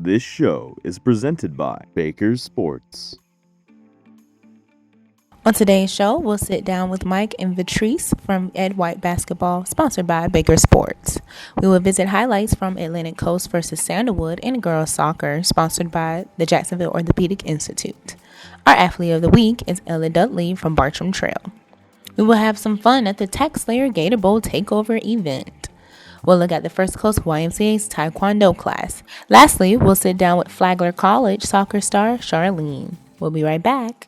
This show is presented by Baker's Sports. On today's show, we'll sit down with Mike and Vitrice from Ed White Basketball, sponsored by Baker Sports. We will visit highlights from Atlantic Coast versus Sandalwood in girls soccer, sponsored by the Jacksonville Orthopedic Institute. Our athlete of the week is Ella Dudley from Bartram Trail. We will have some fun at the Tax Slayer Gator Bowl Takeover event. We'll look at the First Coast YMCA's Taekwondo class. Lastly, we'll sit down with Flagler College soccer star Charlene. We'll be right back.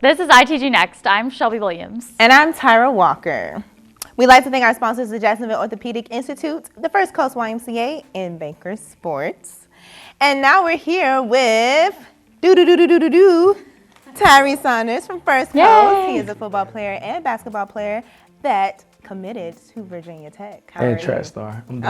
This is ITG Next. I'm Shelby Williams. And I'm Tyra Walker. We'd like to thank our sponsors, the Jacksonville Orthopedic Institute, the First Coast YMCA, and Baker Sports. And now we're here with Tyree Saunders from First Coast. He is a football player and basketball player that committed to Virginia Tech. And track star. And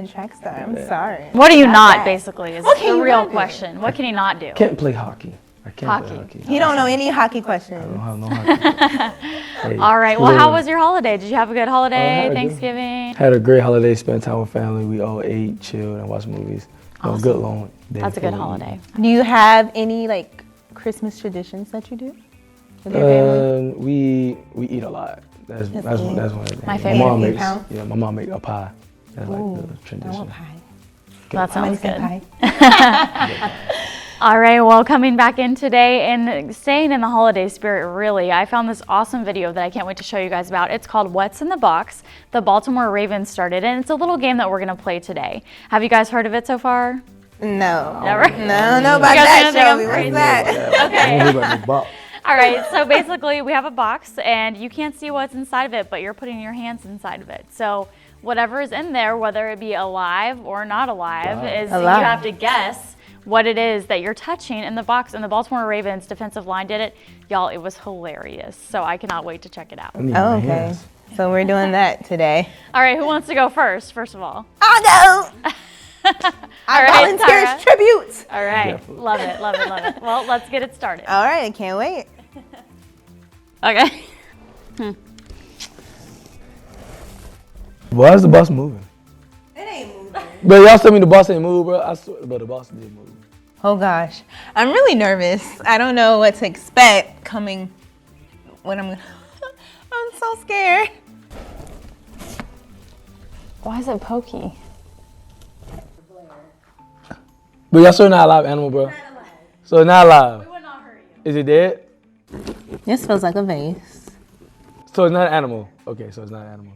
track star. I'm sorry. What are you not, basically, is the real question. What can he not do? Can't play hockey. I can't play hockey. He don't know any hockey questions. I don't have no hockey. All right. Well, how was your holiday? Did you have a good holiday? Thanksgiving? Had a great holiday. Spent time with family. We all ate, chilled, and watched movies. Awesome. Good long day. That's a good holiday. Do you have any Christmas traditions that you do with your family? We eat a lot. That's one of the things. My favorite. My mom makes a pie. That's the tradition. I want pie. That sounds good. Pie. All right, well, coming back in today and staying in the holiday spirit, really, I found this awesome video that I can't wait to show you guys about. It's called What's in the Box? The Baltimore Ravens started, and it's a little game that we're going to play today. Have you guys heard of it so far? No. Never? No, about that, Shelby. What's that? Okay. All right, so basically we have a box, and you can't see what's inside of it, but you're putting your hands inside of it. So whatever is in there, whether it be alive or not alive, you have to guess what it is that you're touching in the box. And the Baltimore Ravens defensive line did it. Y'all, it was hilarious. So I cannot wait to check it out. Oh, okay. So we're doing that today. All right, who wants to go first of all? I'll go. I volunteer as tribute. All right, love it. Well, let's get it started. All right, I can't wait. Okay. Why is the bus moving? It ain't moving. But y'all tell me the bus ain't move, bro. I swear, but the bus did move. Oh gosh, I'm really nervous. I don't know what to expect coming. I'm so scared. Why is it pokey? But y'all still not a live animal, bro. So it's not alive. We would not hurt you. Is it dead? This feels like a vase. So it's not an animal. Okay, so it's not an animal.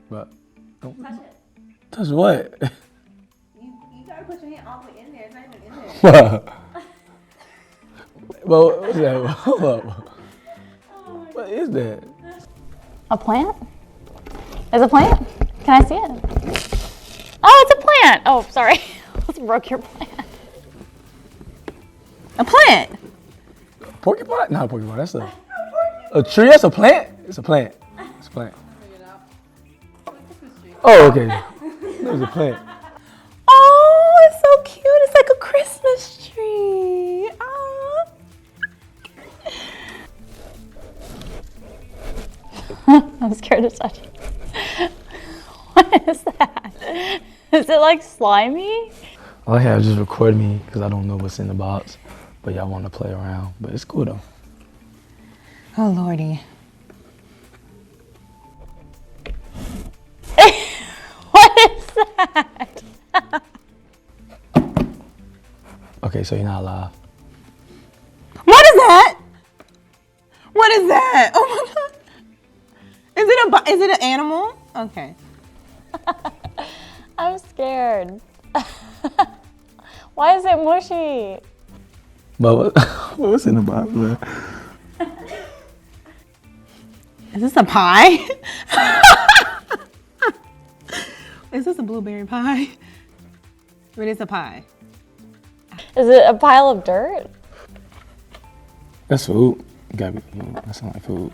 But don't touch it. Touch what? You gotta put your hand all the way in there. It's not even in there. Well, what's that? Hold up. What is that? A plant? Is it a plant? Can I see it? Oh, it's a plant. Oh, sorry. Let's broke your plant. A plant. Porcupine? Not a porcupine. That's a tree. That's a plant. It's a plant. It's a plant. Oh, okay. It was a plant. Oh, it's so cute. It's like a Christmas tree. Oh. I'm scared to touch it. What is that? Is it like slimy? All I have is just record me because I don't know what's in the box, but y'all want to play around. But it's cool though. Oh, Lordy. What is that? Okay, so you're not alive. What is that? What is that? Oh my God. Is it an animal? Okay. I'm scared. Why is it mushy? But What's in the box, man? Is this a pie? Is this a blueberry pie? Or is it a pie? Is it a pile of dirt? That's food. Gotta be food. That sounds like food.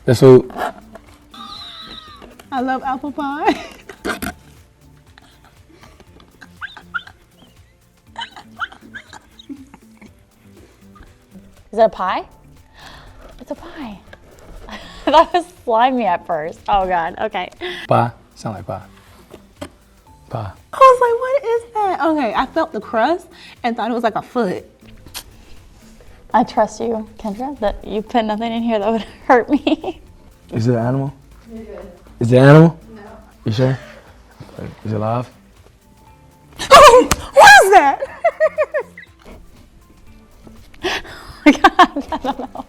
That's food. I love apple pie. Is it a pie? It's a pie. I thought it was slimy at first. Oh God, okay. Pie. Sound like pie. Pie. I was like, what is that? Okay, I felt the crust and thought it was like a foot. I trust you, Kendra, that you put nothing in here that would hurt me. Is it an animal? You're good. Is it an animal? No. You sure? Okay. Is it alive? What is that? Oh my God, I don't know.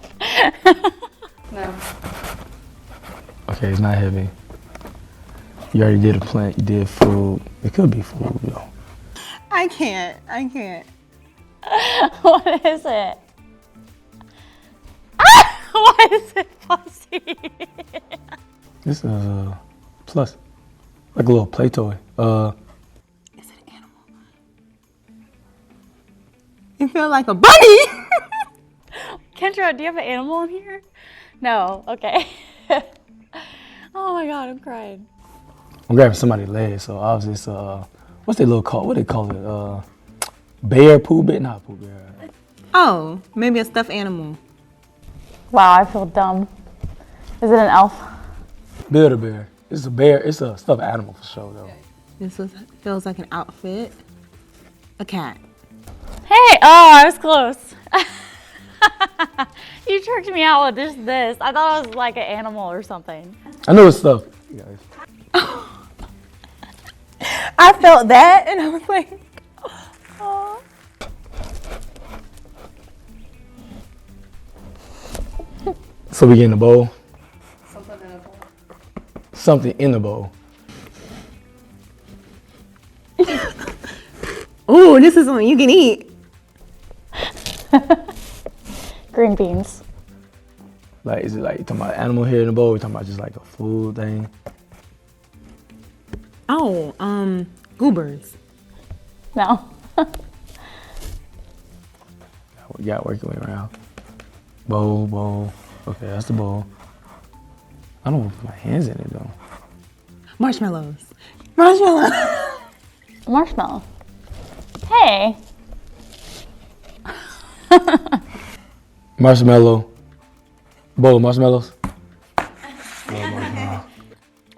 No. Okay, it's not heavy. You already did a plant, you did food. It could be food, though. I can't. What is it? Why is it fussy? This is a plus. Like a little play toy. Is it an animal? You feel like a bunny. Kendra, do you have an animal in here? No, okay. Oh my God, I'm crying. I'm grabbing somebody's leg, so obviously it's what's they little call? What they call it? Bear poo bear? Not poo bear. Oh, maybe a stuffed animal. Wow, I feel dumb. Is it an elf? Build-A-Bear. It's a bear. It's a stuffed animal for sure, though. Feels like an outfit. A cat. Hey, oh, I was close. You tricked me out with this. I thought it was like an animal or something. I know it's stuffed. I felt that and I was like, oh. So we get in the bowl. Something in a bowl. Something in the bowl. Ooh, this is something you can eat. Green beans. Like, is it like you talking about animal here in the bowl? Or you talking about just like a food thing? Oh, goobers. No. We got to work your way around. Bowl. Okay, that's the bowl. I don't want to put my hands in it though. Marshmallows. Marshmallow. Hey. Marshmallow. Bowl of marshmallows.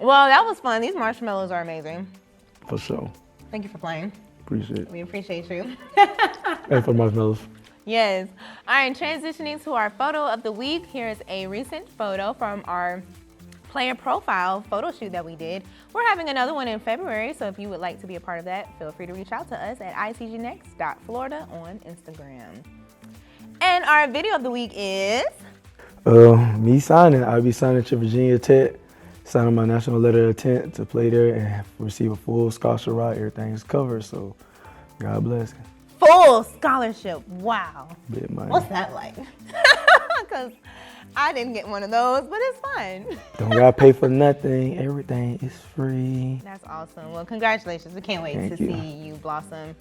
Well, that was fun. These marshmallows are amazing. For sure. Thank you for playing. Appreciate it. We appreciate you. And for marshmallows. Yes. All right, transitioning to our photo of the week. Here is a recent photo from our player profile photo shoot that we did. We're having another one in February, so if you would like to be a part of that, feel free to reach out to us at itgnext.florida on Instagram. And our video of the week is... Me signing. I'll be signing to Virginia Tech, signing my national letter of intent to play there and receive a full scholarship ride. Everything is covered, so God bless. Full scholarship. Wow. Bit money. What's that like? Because I didn't get one of those, but it's fun. Don't gotta pay for nothing. Everything is free. That's awesome. Well, congratulations. We can't wait Thank to you. see you blossom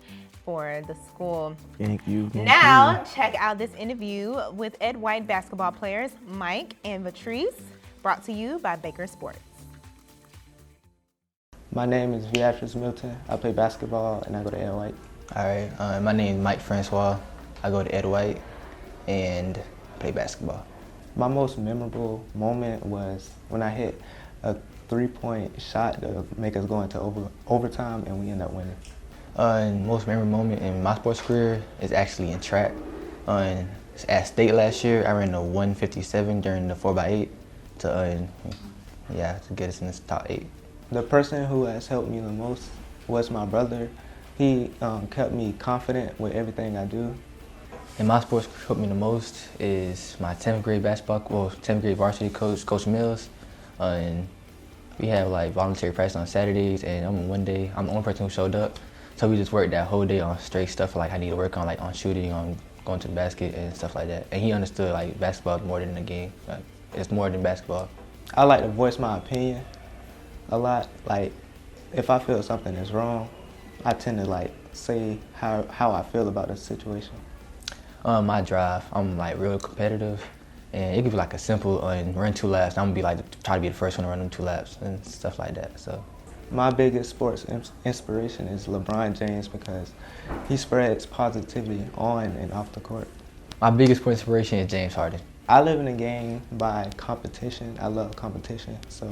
for the school. Thank you. Now, check out this interview with Ed White basketball players Mike and Patrice, brought to you by Baker Sports. My name is Beatrice Milton. I play basketball and I go to Ed White. All right, my name is Mike Francois. I go to Ed White and play basketball. My most memorable moment was when I hit a three-point shot to make us go into overtime and we end up winning. Most memorable moment in my sports career is actually in track. At state last year, I ran a 157 during the 4x8 to get us in the top 8. The person who has helped me the most was my brother. He kept me confident with everything I do. And my sports helped me the most is my 10th grade basketball, 10th grade varsity coach, Coach Mills. And we have like voluntary practice on Saturdays, and I'm the only person who showed up. So we just worked that whole day on straight stuff like I need to work on, like on shooting, on going to the basket and stuff like that. And he understood like basketball more than the game. Like, it's more than basketball. I like to voice my opinion a lot. Like, if I feel something is wrong, I tend to like say how I feel about the situation. My drive, I'm like real competitive, and it could be like a simple run 2 laps. I'm gonna be like try to be the first one to run them 2 laps and stuff like that. So, my biggest sports inspiration is LeBron James because he spreads positivity on and off the court. My biggest inspiration is James Harden. I live in the game by competition. I love competition, so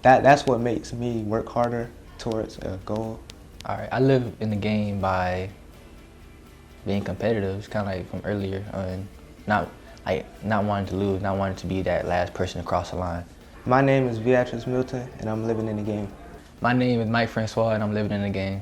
that's what makes me work harder towards a goal. All right, I live in the game by being competitive. It's kind of like from earlier, not wanting to lose, not wanting to be that last person to cross the line. My name is Beatrice Milton, and I'm living in the game. My name is Mike Francois, and I'm living in the game.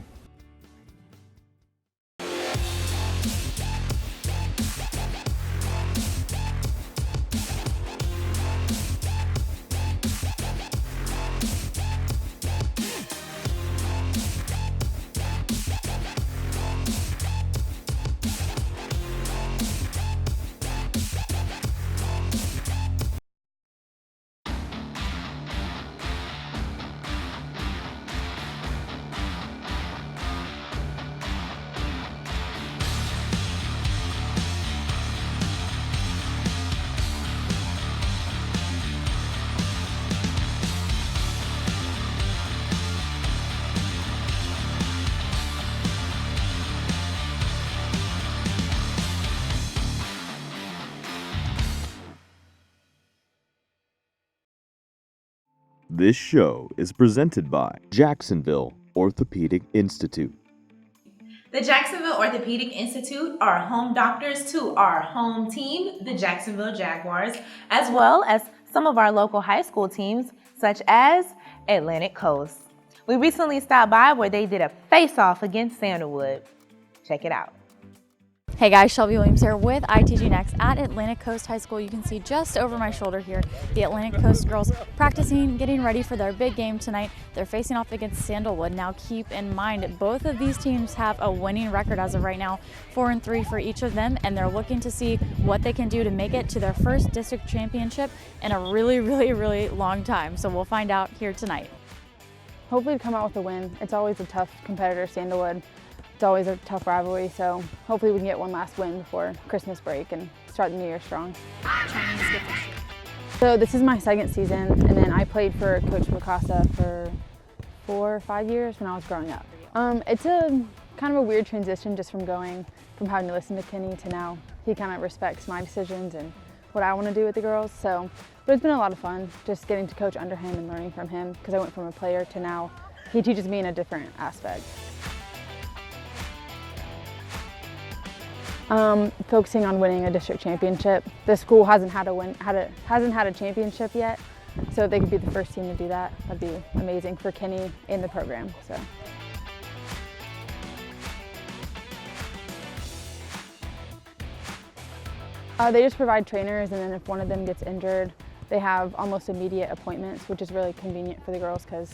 This show is presented by Jacksonville Orthopedic Institute. The Jacksonville Orthopedic Institute are home doctors to our home team, the Jacksonville Jaguars, as well as some of our local high school teams, such as Atlantic Coast. We recently stopped by where they did a face-off against Sandalwood. Check it out. Hey guys, Shelby Williams here with ITG Next at Atlantic Coast High School. You can see just over my shoulder here the Atlantic Coast girls practicing, getting ready for their big game tonight. They're facing off against Sandalwood. Now keep in mind, both of these teams have a winning record as of right now, 4-3 for each of them, and they're looking to see what they can do to make it to their first district championship in a really long time. So we'll find out here tonight. Hopefully to come out with a win. It's always a tough competitor, Sandalwood. It's always a tough rivalry, so hopefully we can get one last win before Christmas break and start the new year strong. So this is my second season, and then I played for Coach Mikasa for 4 or 5 years when I was growing up. It's a kind of a weird transition just from going from having to listen to Kenny to now he kind of respects my decisions and what I want to do with the girls. So, but it's been a lot of fun just getting to coach under him and learning from him because I went from a player to now he teaches me in a different aspect. Focusing on winning a district championship. The school hasn't had a championship yet, so if they could be the first team to do that, that'd be amazing for Kenny and the program. So. They just provide trainers, and then if one of them gets injured, they have almost immediate appointments, which is really convenient for the girls because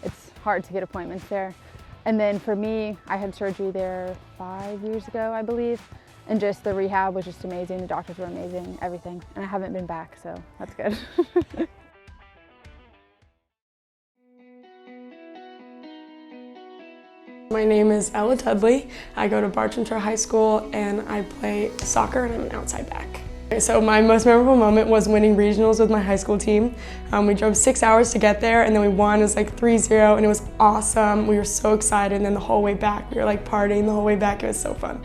it's hard to get appointments there. And then for me, I had surgery there 5 years ago, I believe. And just the rehab was just amazing. The doctors were amazing, everything. And I haven't been back, so that's good. My name is Ella Dudley. I go to Bartramshire High School and I play soccer and I'm an outside back. So my most memorable moment was winning regionals with my high school team. We drove 6 hours to get there and then we won. It was like 3-0 and it was awesome. We were so excited, and then the whole way back, we were like partying the whole way back. It was so fun.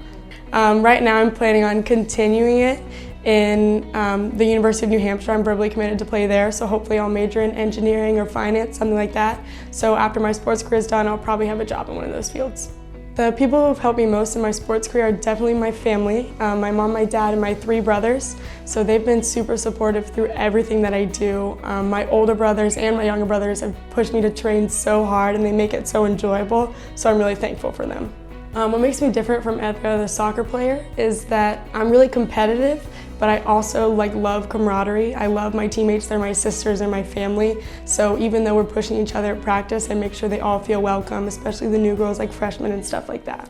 Right now I'm planning on continuing it in the University of New Hampshire. I'm verbally committed to play there, so hopefully I'll major in engineering or finance, something like that. So after my sports career is done, I'll probably have a job in one of those fields. The people who have helped me most in my sports career are definitely my family, my mom, my dad, and my 3 brothers. So they've been super supportive through everything that I do. My older brothers and my younger brothers have pushed me to train so hard, and they make it so enjoyable, so I'm really thankful for them. What makes me different from every other soccer player is that I'm really competitive, but I also love camaraderie. I love my teammates, they're my sisters and my family. So even though we're pushing each other at practice, I make sure they all feel welcome, especially the new girls like freshmen and stuff like that.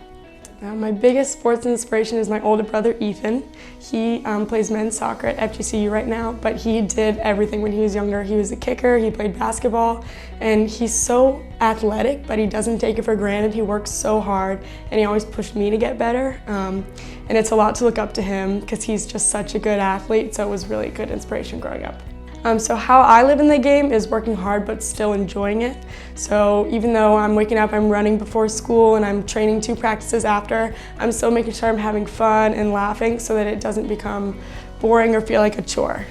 My biggest sports inspiration is my older brother, Ethan. He plays men's soccer at FGCU right now, but he did everything when he was younger. He was a kicker, he played basketball, and he's so athletic, but he doesn't take it for granted. He works so hard, and he always pushed me to get better. And it's a lot to look up to him because he's just such a good athlete, so it was really good inspiration growing up. So how I live in the game is working hard but still enjoying it. So even though I'm waking up, I'm running before school and I'm training 2 practices after, I'm still making sure I'm having fun and laughing so that it doesn't become boring or feel like a chore.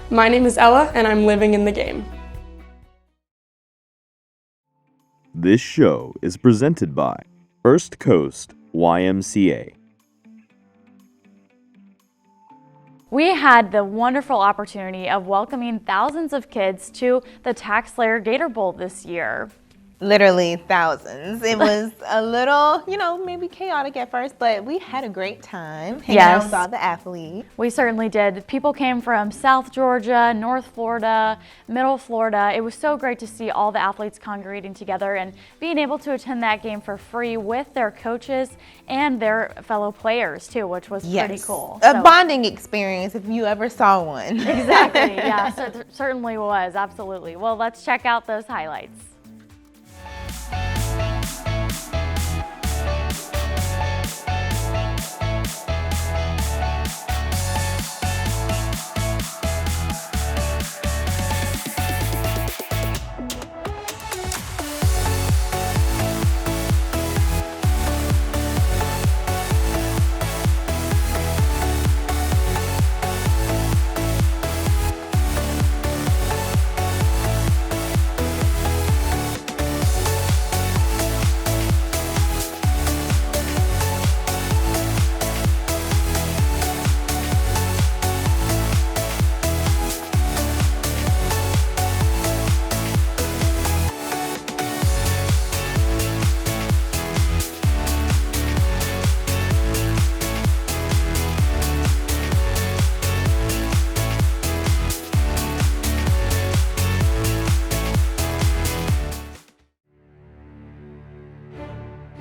My name is Ella and I'm living in the game. This show is presented by First Coast YMCA. We had the wonderful opportunity of welcoming thousands of kids to the Tax Slayer Gator Bowl this year. Literally thousands. It was a little, maybe chaotic at first, but we had a great time hanging out with all the athletes. We certainly did. People came from South Georgia, North Florida, Middle Florida. It was so great to see all the athletes congregating together and being able to attend that game for free with their coaches and their fellow players too, which was pretty cool. A bonding experience if you ever saw one. Exactly, yeah, so it certainly was, absolutely. Well, let's check out those highlights.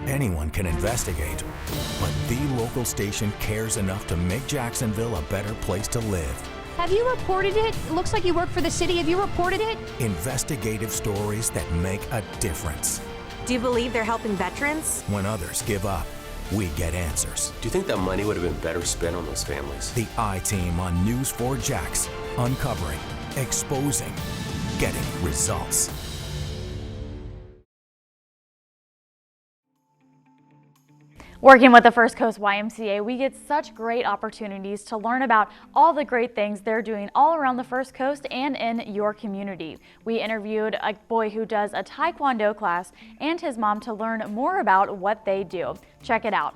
Anyone can investigate, but the local station cares enough to make Jacksonville a better place to live. Have you reported it? It looks like you work for the city. Have you reported it? Investigative stories that make a difference. Do you believe they're helping veterans? When others give up, we get answers. Do you think that money would have been better spent on those families? The I-Team on News 4 Jax, uncovering, exposing, getting results. Working with the First Coast YMCA, we get such great opportunities to learn about all the great things they're doing all around the First Coast and in your community. We interviewed a boy who does a Taekwondo class and his mom to learn more about what they do. Check it out.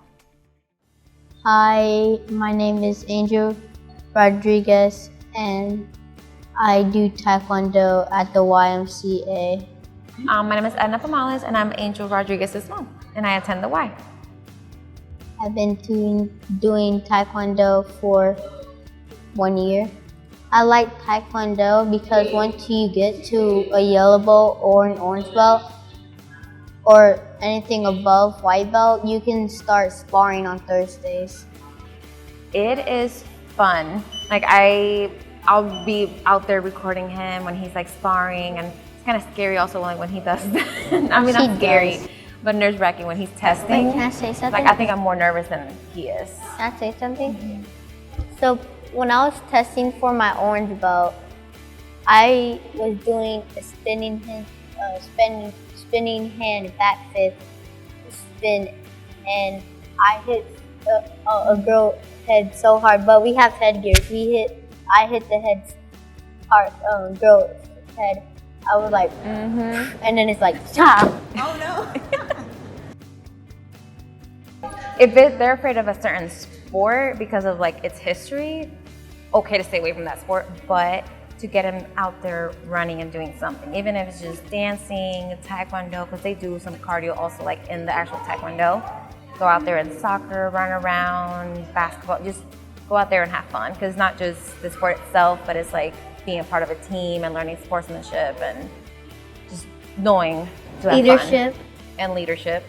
Hi, my name is Angel Rodriguez and I do Taekwondo at the YMCA. My name is Edna Pamales and I'm Angel Rodriguez's mom and I attend the Y. I've been doing Taekwondo for 1 year. I like Taekwondo because once you get to a yellow belt or an orange belt or anything above white belt, you can start sparring on Thursdays. It is fun. Like I'll be out there recording him when he's like sparring, and it's kind of scary also like when he does that. I mean, not scary, but nerve-wracking when he's testing. Wait, can I say something? Like I think I'm more nervous than he is. Can I say something? Mm-hmm. So when I was testing for my orange belt, I was doing a spinning hand back fist spin, and I hit a girl head so hard. But we have headgear. I hit the girl's head. I was like, and then it's like, cha! Oh no! If they're afraid of a certain sport because of like its history, okay to stay away from that sport, but to get him out there running and doing something, even if it's just dancing, taekwondo, because they do some cardio also like in the actual taekwondo. Go out there in soccer, run around, basketball, just go out there and have fun, because it's not just the sport itself, but it's like being a part of a team and learning sportsmanship and just knowing to have leadership. Fun. And leadership.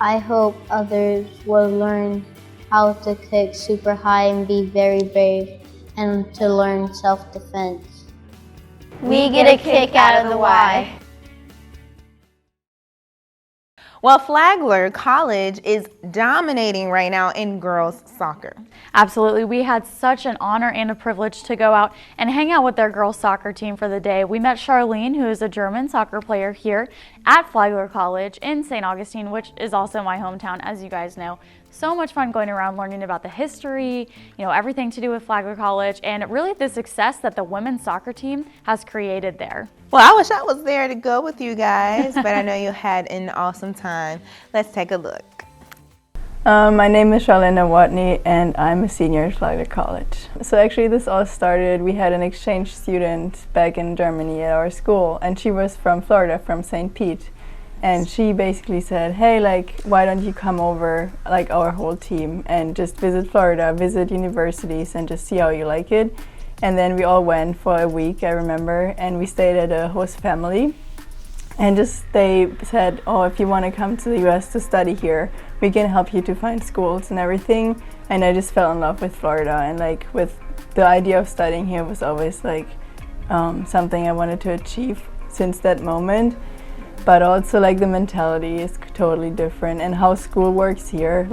I hope others will learn how to kick super high and be very brave and to learn self-defense. We get a kick out of the why. Well, Flagler College is dominating right now in girls soccer. Absolutely. We had such an honor and a privilege to go out and hang out with their girls soccer team for the day. We met Charlene, who is a German soccer player here at Flagler College in St. Augustine, which is also my hometown, as you guys know. So much fun going around learning about the history, everything to do with Flagler College, and really the success that the women's soccer team has created there. Well, I wish I was there to go with you guys, but I know you had an awesome time. Let's take a look. My name is Charlene Watney, and I'm a senior at Flagler College. So actually this all started, we had an exchange student back in Germany at our school, and she was from Florida, from St. Pete. And she basically said, hey, why don't you come over, our whole team, and just visit Florida, visit universities, and just see how you like it. And then we all went for a week, I remember, and we stayed at a host family. And they said, oh, if you want to come to the US to study here, we can help you to find schools and everything. And I just fell in love with Florida, and with the idea of studying here was always something I wanted to achieve since that moment. But also the mentality is totally different, and how school works here,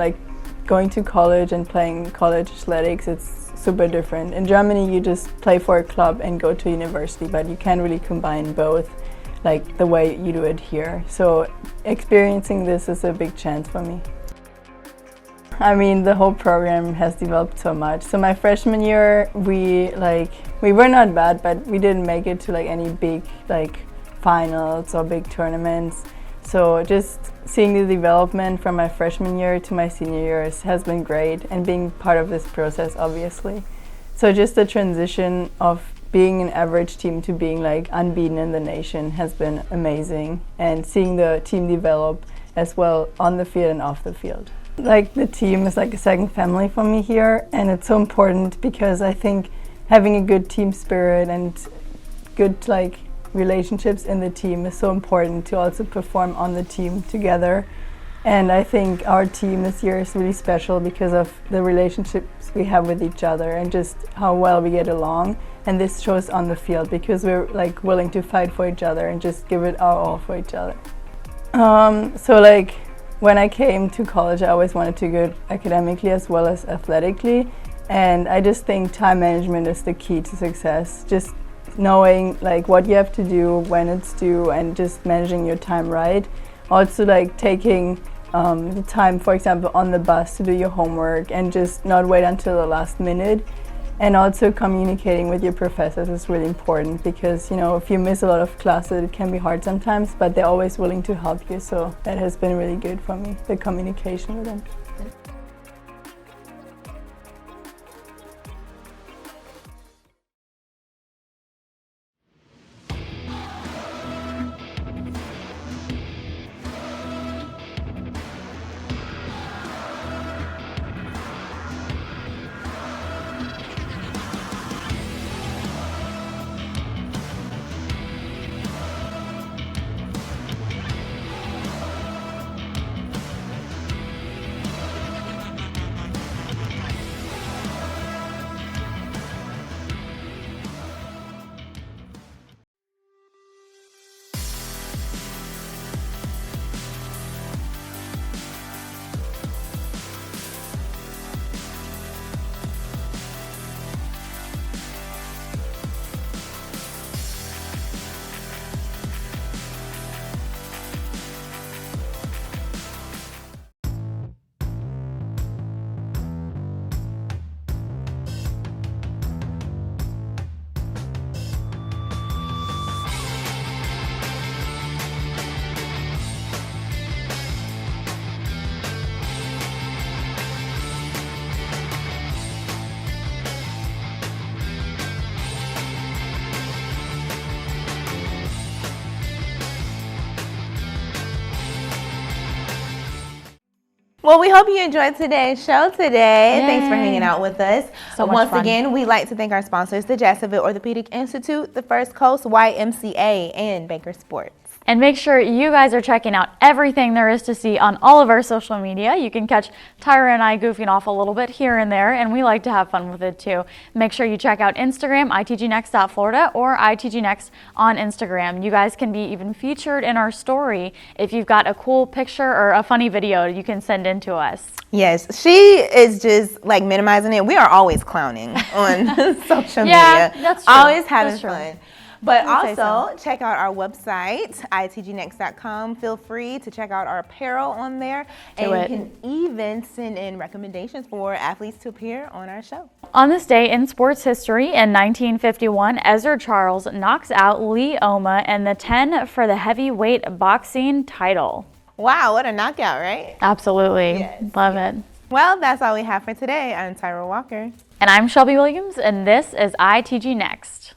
going to college and playing college athletics, it's super different. In Germany you just play for a club and go to university, but you can't really combine both the way you do it here. So experiencing this is a big chance for me. I mean, the whole program has developed so much. So my freshman year we were not bad, but we didn't make it to any big finals or big tournaments. So just seeing the development from my freshman year to my senior years has been great, and being part of this process, obviously. So just the transition of being an average team to being unbeaten in the nation has been amazing, and seeing the team develop as well on the field and off the field. The team is a second family for me here, and it's so important because I think having a good team spirit and good relationships in the team is so important to also perform on the team together. And I think our team this year is really special because of the relationships we have with each other and just how well we get along. And this shows on the field because we're willing to fight for each other and just give it our all for each other. So when I came to college, I always wanted to go academically as well as athletically. And I just think time management is the key to success. Just knowing what you have to do, when it's due, and just managing your time right. Also taking the time, for example, on the bus to do your homework and just not wait until the last minute. And also communicating with your professors is really important because, if you miss a lot of classes, it can be hard sometimes, but they're always willing to help you. So that has been really good for me, the communication with them. Well, we hope you enjoyed today's show today. Yay. Thanks for hanging out with us. So much Once fun. again, we'd like to thank our sponsors, the Jacksonville Orthopedic Institute, the First Coast YMCA, and Baker Sports. And make sure you guys are checking out everything there is to see on all of our social media. You can catch Tyra and I goofing off a little bit here and there, and we like to have fun with it too. Make sure you check out Instagram, itgnext.florida, or itgnext on Instagram. You guys can be even featured in our story if you've got a cool picture or a funny video you can send in to us. Yes, she is just like minimizing it. We are always clowning on social media. That's true. Always having fun. But I would say also, check out our website, itgnext.com. Feel free to check out our apparel on there. And you can even send in recommendations for athletes to appear on our show. On this day in sports history, in 1951, Ezra Charles knocks out Lee Oma in the 10 for the heavyweight boxing title. Wow, what a knockout, right? Absolutely. Yes. Love it. Well, that's all we have for today. I'm Tyra Walker. And I'm Shelby Williams, and this is ITG Next.